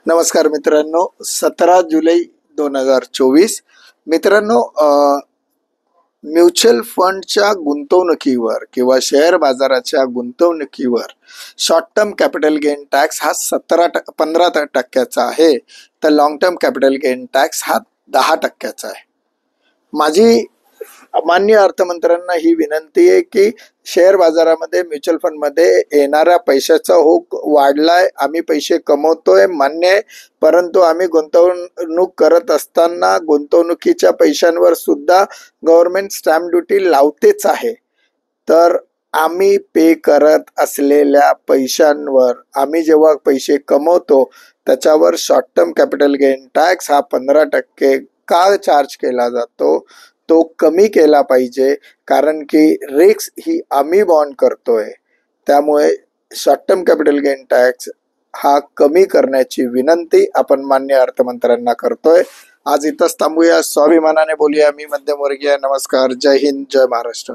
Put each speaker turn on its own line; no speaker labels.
नमस्कार मित्रांनो, 17 जुलै 2024. मित्रांनो, म्युच्युअल फंडच्या गुंतवणुकीवर किंवा शेअर बाजाराच्या गुंतवणुकीवर short term capital gain tax हा 15% आहे, तर long term capital gain tax हा 10% आहे. माझी माननीय अर्थमंत्र्यांना ही विनंती आहे की शेअर बाजारामध्ये म्युच्युअल फंडमध्ये येणाऱ्या पैशाचा ओघ वाढलाय, आम्ही पैसे कमवतोय मान्य आहे, परंतु आम्ही गुंतवणूक करत असताना गुंतवणुकीच्या पैशांवर सुद्धा गव्हर्नमेंट स्टॅम्प ड्युटी लावतेच आहे. तर आम्ही पे करत असलेल्या पैशांवर आम्ही जेव्हा पैसे कमवतो त्याच्यावर short term capital gain tax हा 15% का चार्ज केला जातो तो कमी केला पाहिजे, कारण की रिस्क ही आम्ही बॉन्ड करतोय. त्यामुळे short term capital gain tax हा कमी करण्याची विनंती आपण माननीय अर्थमंत्र्यांना करतोय. आज इथंच थांबूया. स्वाभिमानाने बोलूया. मी मध्यमवर्गीय. नमस्कार. जय हिंद, जय महाराष्ट्र.